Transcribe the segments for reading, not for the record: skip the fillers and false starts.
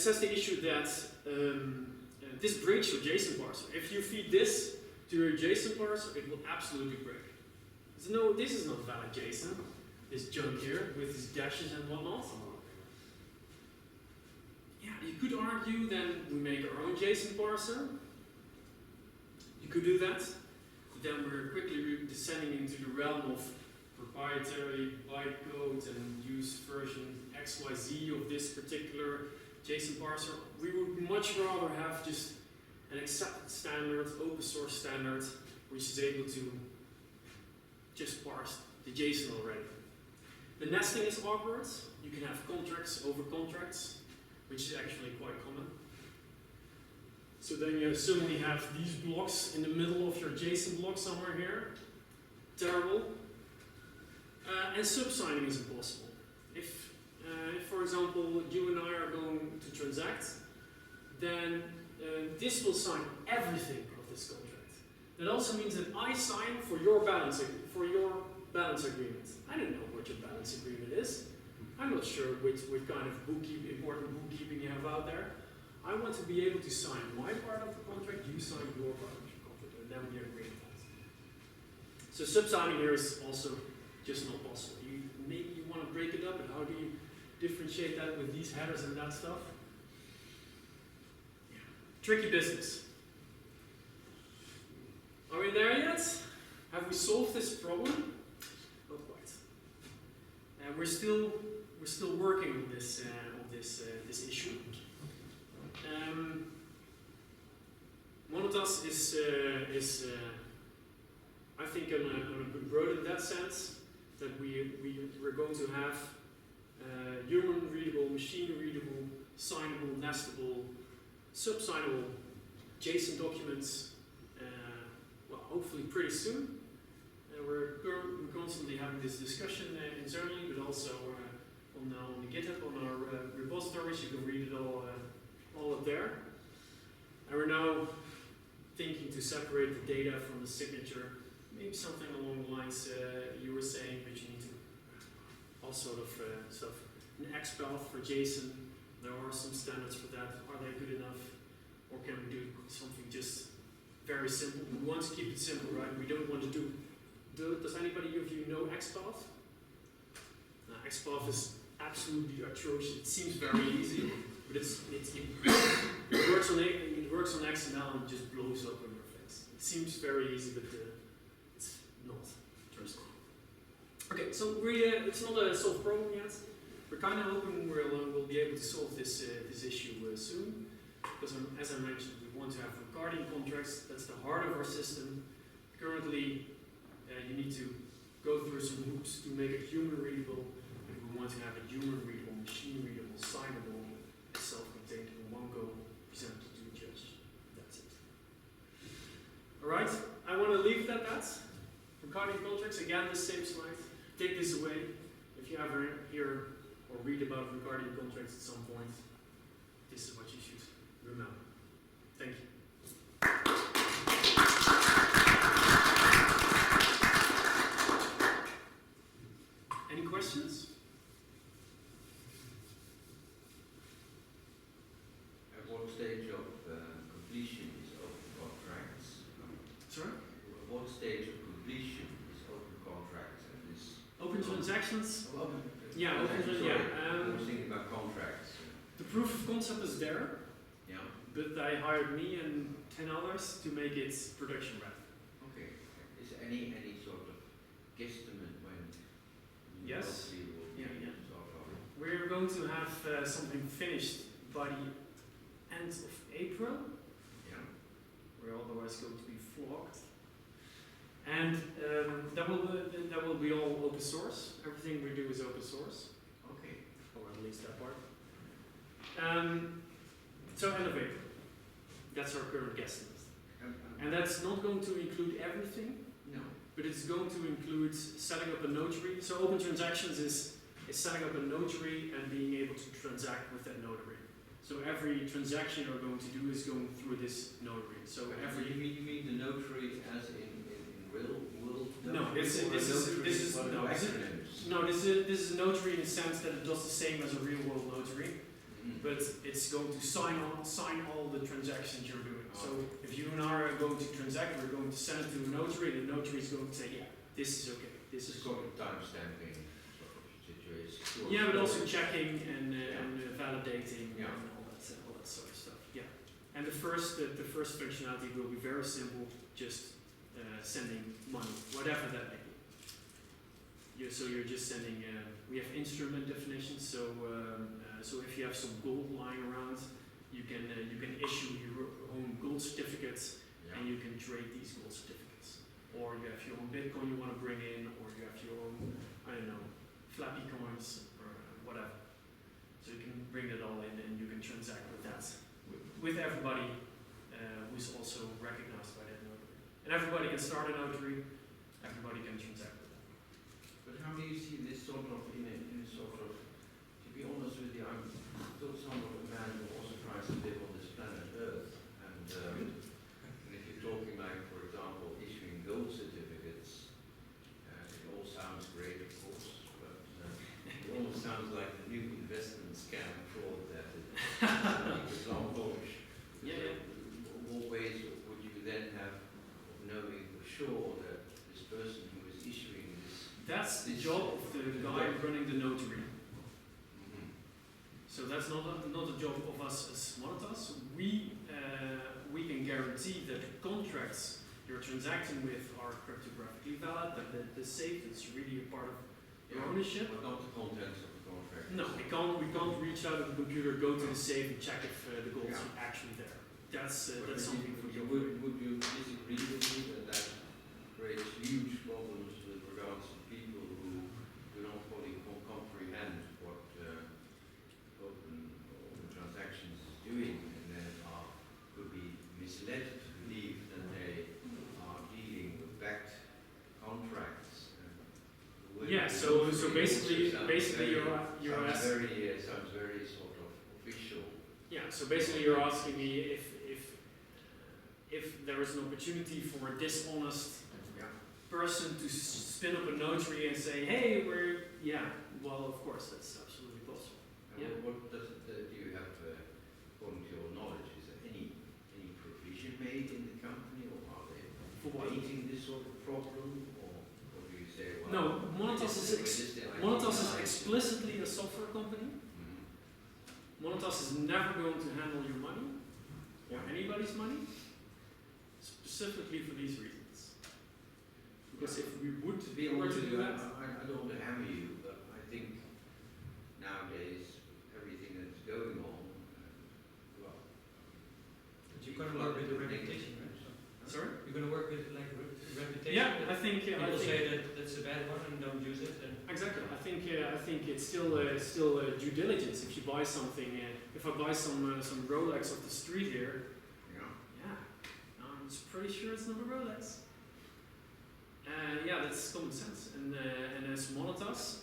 this has the issue that this breaks your JSON parser. If you feed this to your JSON parser, it will absolutely break. So no, this is not valid JSON. This junk here with these dashes and whatnot. Yeah, you could argue then we make our own JSON parser. You could do that. But then we're quickly descending into the realm of proprietary bytecode and use version XYZ of this particular JSON parser. We would much rather have just an accepted standard, open source standard, which is able to just parse the JSON already. The nesting is awkward. You can have contracts over contracts, which is actually quite common. So then you suddenly have these blocks in the middle of your JSON block somewhere here. Terrible. And subsigning is impossible. If, for example, you and I are going to transact, then this will sign everything of this contract. That also means that I sign for your balance agreement. I don't know what your balance agreement is. I'm not sure which kind of important bookkeeping you have out there. I want to be able to sign my part of the contract, you sign your part of the contract, and then we agree on that. So subsigning here is also just not possible. Maybe you want to break it up, and how do you differentiate that with these headers and that stuff? Yeah. Tricky business. Are we there yet? Have we solved this problem? Not quite. We're still working on this issue. Monotas is I think on a good road in that sense that we're going to have human readable, machine readable, signable, nestable, subsignable JSON documents. Well, hopefully pretty soon. We're constantly having this discussion internally, but also on the GitHub, on our repositories. You can read it all up there. And we're now thinking to separate the data from the signature. Maybe something along the lines you were saying, but you need to all sort of stuff. An XPath for JSON. There are some standards for that. Are they good enough? Or can we do something just very simple? We want to keep it simple, right? We don't want to do. Does anybody of you know XPath? XPath is absolutely atrocious. It seems very easy, but it works on XML and just blows up in your face. It seems very easy, but it's not. Trust me. Okay, so it's not a solved problem yet. We're kind of hoping we'll be able to solve this issue soon, because as I mentioned, we want to have Ricardian contracts. That's the heart of our system. Currently, you need to go through some hoops to make it human readable, and we want to have it human readable, machine readable, signable, self-contained in one go, presented to the judge. That's it. Alright, I want to leave it at that. Ricardian contracts, again, the same slide. Take this away. If you ever hear or read about Ricardian contracts at some point, this is what you should remember. Thank you. Any questions? At what stage of completion is open contracts? Sorry? At what stage of completion is open contracts? And this Open transactions? open. Yeah, open transactions. I was thinking about contracts. The proof of concept is there, Yeah. but they hired me and 10 others to make it production ready. Okay. Is there any sort of guesstimate when you Yes. hopefully will be sort of We're going to have something finished by the end of April. yeah. We're otherwise going to be flogged. And that will be all open source. Everything we do is open source, Okay. or at least that part. So end of April. That's our current guesstimate. And that's not going to include everything, No. but it's going to include setting up a notary. So open transactions is setting up a notary and being able to transact with that notary. So every transaction you're going to do is going through this notary. So every you mean the notary as in will no, this is a notary in the sense that it does the same as a real world notary. but it's going to sign all the transactions you're doing. So if you and I are going to transact, we're going to send it to a notary, and the notary is going to say, yeah, this is okay. This is sort of timestamping sort of situation. Yeah, but also checking and validating Yeah. and all that sort of stuff. Yeah. And the first functionality will be very simple, just sending money, whatever that may be. So you're just sending. We have instrument definitions. So if you have some gold lying around, you can issue your own gold certificates, Yeah. and you can trade these gold certificates. Or you have your own Bitcoin you want to bring in, or you have your own, I don't know, flappy coins or whatever. So you can bring it all in, and you can transact with that with everybody who's also recognized by that notary. And everybody can start a notary. Everybody can transact with that. But how do you see this sort of in a sort of? To be honest with you, I'm still somewhat a man who also tries to live on this planet Earth, and if you're talking like, for example, issuing gold certificates, it all sounds great, of course, but it almost sounds like the new investment scam fraud that is long bullish. Yeah. What ways would you then have of knowing for sure that this person who is issuing this? That's the job of the guy running the notary. Mm-hmm. So that's not a job of us as Monetas. We can guarantee that the contracts you're transacting with are cryptographically valid, that the safe is really a part of your ownership. But not the contents of the contract. No, we can't reach out of the computer, go to the safe, and check if the gold is actually there. That's something for you. Would you disagree with me that creates huge problems with regards to people who do not fully comprehend what open transactions is doing, and then could be misled to believe that they are dealing with backed contracts? Yeah. So basically you're sounds very sort of official. Yeah. So basically you're asking me if there is an opportunity for a dishonest person to spin up a notary and say, hey, well, of course, that's absolutely possible. Yeah. What does do you have, according to your knowledge, is there any provision made in the company, or are they debating this sort of problem, or do you say, well, No, Monetas is explicitly a software company. Mm-hmm. Monetas is never going to handle your money or anybody's money, specifically for these reasons. Because if we would be were able to do that, I don't want to hammer you, but I think nowadays everything that's going on, well, But you're going to work with the reputation, right? sorry? You're going to work with like reputation. Yeah, I think People say that that's a bad one and don't use it. And exactly. I think it's still due diligence. If you buy something, if I buy some Rolex off the street here, I'm just pretty sure it's not a Rolex. That's common sense. And as Monetas,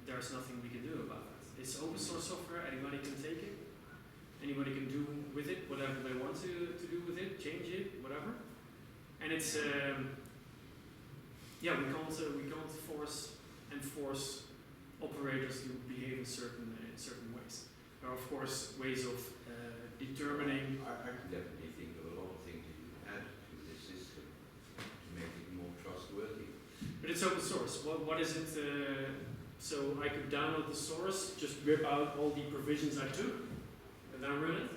there's nothing we can do about that. It's open source software. Anybody can take it. Anybody can do with it whatever they want to do with it, change it, whatever. And it's we can't enforce operators to behave in certain ways. There are of course ways of determining. I can definitely think of a lot of things that you can add to this system to make it more trustworthy. But it's open source. What is it? So I could download the source, just rip out all the provisions I took, and then run it.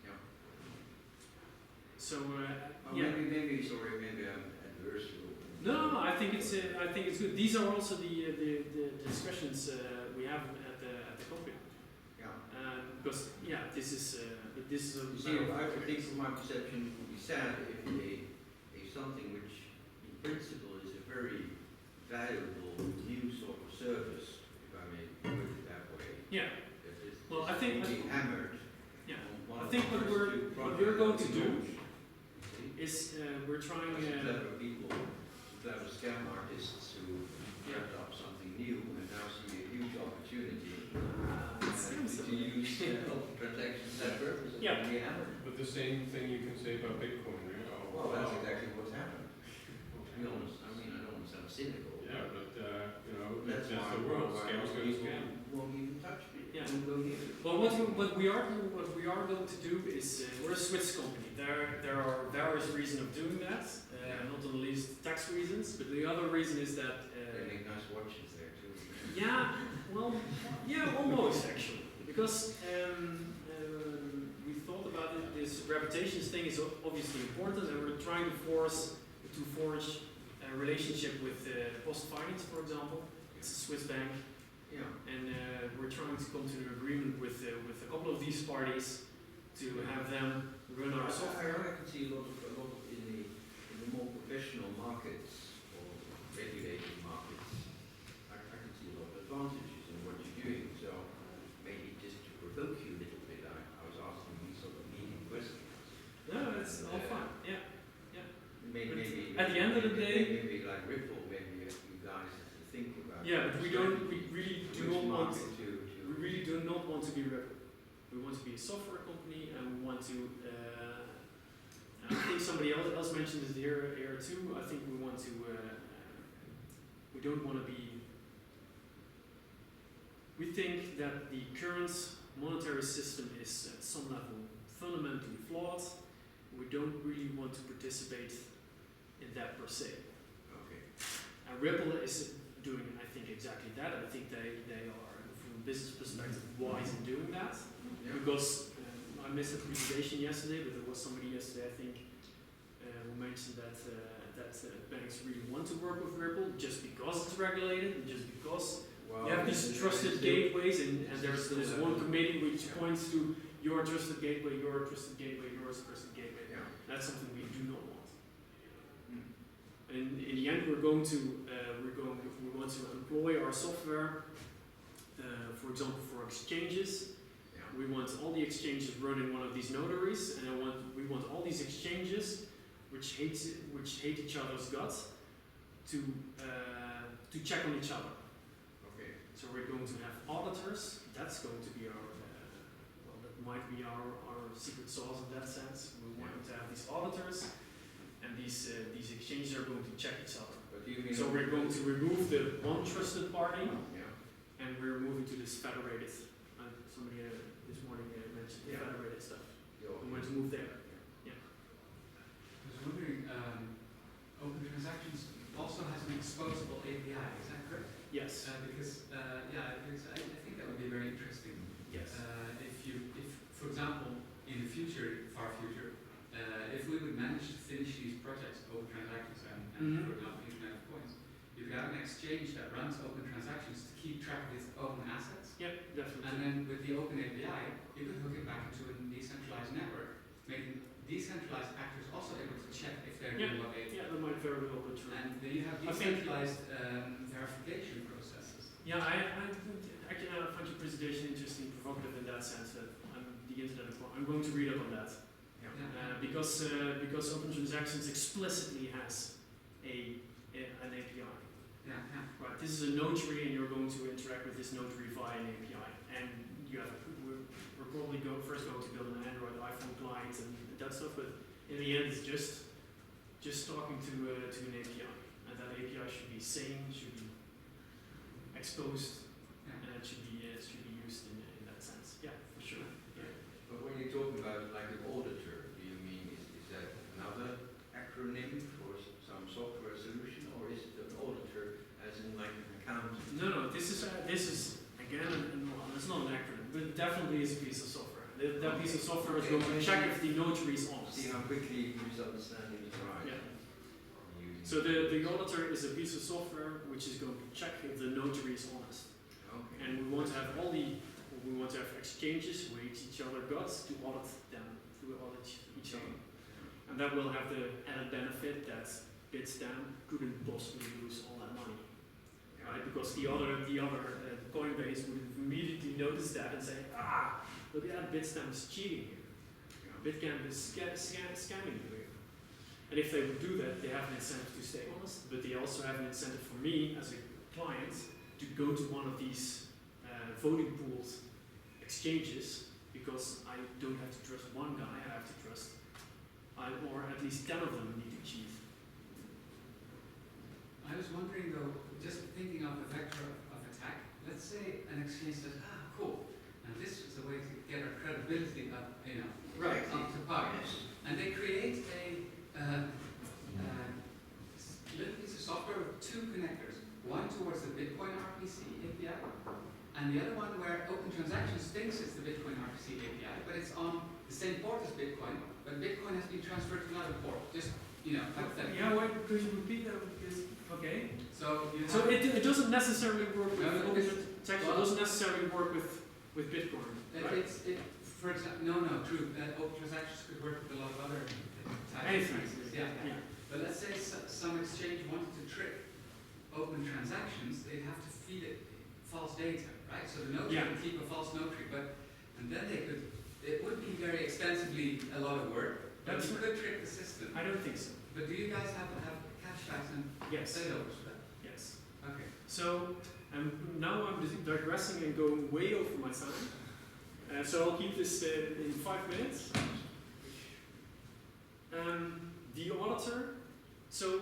Yeah. So maybe I'm adverse to. No, I think it's good. These are also the discussions we have at the company. Yeah. Because this is a. You see, I would think from my perception it would be sad if something which in principle is a very valuable new sort of service, if I may put it that way. Yeah. Well, I think being hammered. Yeah. On one I think of the what first two we're going to projects do that we launched, is we're trying. some clever people, clever scam artists who dreamt up something new and now see a huge opportunity to use open transactions for that purpose and Yeah. be hammered. But the same thing you can say about Bitcoin, right? Well, that's exactly what's happened. To be honest, I mean, I don't want to sound cynical. Yeah, but That's that's why the world. why Scams go people scam. won't even touch me. Yeah. Won't go near it. Well, what we are going to do is we're a Swiss company. There are various reasons of doing that, not the least tax reasons, but the other reason is that They make nice watches there too. yeah, well, yeah, almost actually, because we thought about it. This reputations thing is obviously important, and we're trying to forge a relationship with Post Finance, for example. It's a Swiss bank. Yeah. And we're trying to come to an agreement with a couple of these parties to have them run our software. I can see a lot in the more professional markets or regulated markets. I can see a lot of advantages in what you're doing. So maybe just to provoke you a little bit, I was asking these sort of leading questions. No, it's all fine. Yeah. Maybe at the end of the day, maybe like Ripple, maybe you guys have to think about. Yeah, but we really do which not want. market to. We really do not want to be Ripple. We want to be a software company, and we want to. I think somebody else mentioned it here too. I think we want to. We don't want to be. We think that the current monetary system is at some level fundamentally flawed. We don't really want to participate in that per se. Okay. And Ripple is doing, I think, exactly that. I think they are, from a business perspective, wise in doing that. Yeah. Because I missed a presentation yesterday, but there was somebody yesterday, I think, who mentioned that banks really want to work with Ripple just because it's regulated, and just because Well, you have these trusted gateways, and there's one committee which points to your trusted gateway, your trusted gateway, yours trusted gateway. Yeah. That's something we do not want. Mm. And in the end, we want to employ our software, for example, for exchanges. Yeah. We want all the exchanges running one of these notaries, and we want all these exchanges, which hate each other's guts, to check on each other. Okay. So we're going to have auditors. That's going to be our that might be our secret sauce in that sense. We want to have these auditors, and these exchanges are going to check each other. But do you mean So we're going to remove the one trusted party, Yeah. and we're moving to this federated. Somebody this morning mentioned the Yeah. federated stuff. Your- We want to move there. I was wondering, Open Transactions also has an exposable API, is that correct? Yes. Because I think that would be very interesting. Yes. If, for example, in the future, far future, if we would manage to finish these projects, Open Transactions and Mhm. for example, Internet of Coins, you could have an exchange that runs Open Transactions to keep track of its own assets. Yeah, definitely. And then with the Open API, you could hook it back into a decentralized network, making decentralized actors also able to check if they're doing what they. Yeah, that might very well be true. And then you have I think- decentralized verification processes. Yeah, I find your presentation interesting, provocative in that sense. That I'm going to read up on that. Because Open Transactions explicitly has an API. Yeah. Right, this is a notary, and you're going to interact with this notary via an API. And we're probably first going to build an Android, iPhone client, and that stuff. But in the end, it's just talking to an API, and that API should be sane, should be exposed, Yeah. and it should be used in that sense. Yeah, for sure. Yeah. But when you're talking about like an auditor, do you mean is that another acronym for some software solution, or is it an auditor as in like an accountant? No, this is again, it's not an acronym, but it definitely is a piece of software. That piece of software is going to check if the notary is honest. See how quickly misunderstanding is right. Yeah. Using- So the auditor is a piece of software which is going to check if the notary is honest. Okay. And we want to have exchanges who hate each other guts to audit them, to audit each other. And that will have the added benefit that Bitstamp couldn't possibly lose all that money, right? Because the other Coinbase would immediately notice that and say, look at that, Bitstamp is cheating here. Bitstamp is scamming you here. And if they would do that, they have an incentive to stay honest, but they also have an incentive for me as a client to go to one of these voting pools exchanges, because I don't have to trust one guy, I have to trust, or at least 10 of them need to cheat. I was wondering though, just thinking of the vector of attack, let's say an exchange says, cool, and this is a way to get our credibility up, Right. up to par. And they create a little piece of software with two connectors, one towards the Bitcoin RPC API, and the other one where Open Transactions thinks it's the Bitcoin RPC API, but it's on the same port as Bitcoin, but Bitcoin has been transferred to another port. Just, hypothetically. Yeah, wait, could you repeat that? Because, okay. So you have So it doesn't necessarily work with No, no, open because- transaction. It doesn't necessarily work with Bitcoin. Right? for example, no, true. Open transactions could work with a lot of other types Anything. of transactions. Yeah. But let's say some exchange wanted to trick open transactions, they'd have to feed it false data, right? So the notary would keep a false notary, and then it would be very extensively a lot of work, but you could trick the system. I don't think so. But do you guys have cache tags and Yes. failovers for that? Yes. Okay. So now I'm digressing and going way over my time. So I'll keep this in 5 minutes. The auditor. So,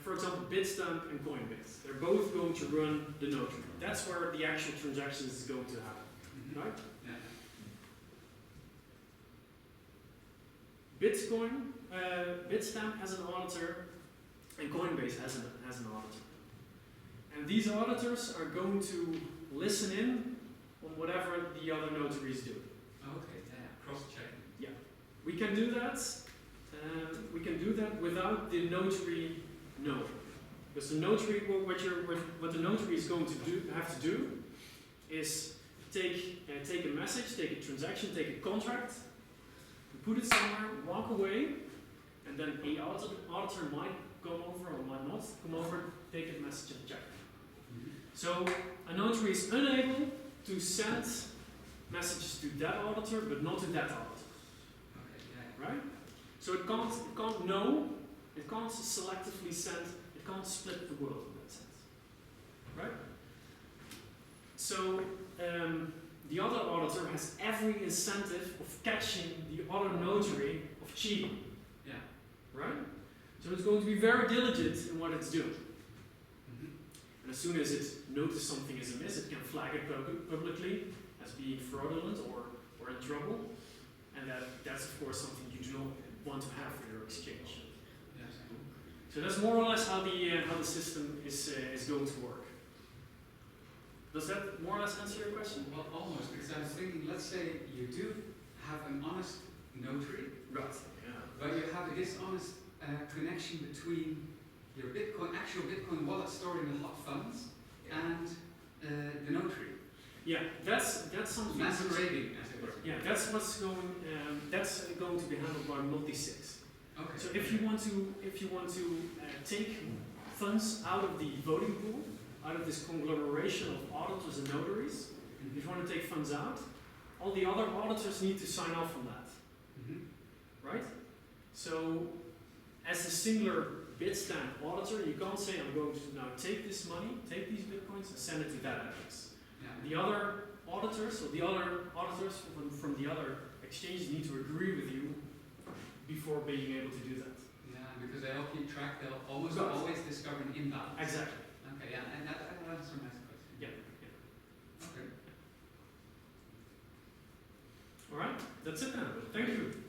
for example, Bitstamp and Coinbase. They're both going to run the notary. That's where the actual transactions is going to happen, right? Yeah. Bitstamp has an auditor, and Coinbase has an auditor. And these auditors are going to listen in on whatever the other notary is doing. Okay. Yeah. Cross-checking. We can do that. We can do that without the notary knowing, because the notary, what the notary is going to have to do, is take a message, take a transaction, take a contract, put it somewhere, walk away, and then an auditor might come over or might not come over, take a message and check. So a notary is unable to send messages to that auditor, but not to that auditor. Right? So it can't know, it can't selectively send, it can't split the world in that sense. Right? So the other auditor has every incentive of catching the other notary of cheating. Yeah. Right? So it's going to be very diligent in what it's doing. And as soon as it notices something is amiss, it can flag it publicly as being fraudulent or in trouble. And that's of course something you do not want to have for your exchange. Yes. So that's more or less how the system is going to work. Does that more or less answer your question? Well, almost, because I was thinking, let's say you do have an honest notary, Right. Yeah. but you have a dishonest connection between your actual Bitcoin wallet stored in the hot funds, and the notary. Yeah, that's something. Masquerading, as it were. Yeah, that's going to be handled by multi-sigs. Okay. So if you want to take funds out of the voting pool, out of this conglomeration of auditors and notaries, if you want to take funds out, all the other auditors need to sign off on that, right? So as a singular Bitstamp auditor, you can't say, I'm going to now take this money, take these Bitcoins and send it to that address. Yeah. The other auditors, or the other auditors from the other exchanges need to agree with you before being able to do that. Yeah, because they all keep track, they'll almost Right. always discover an imbalance. Exactly. Okay, yeah, and that answers my question. Yeah. Okay. All right, that's it then. Thank you.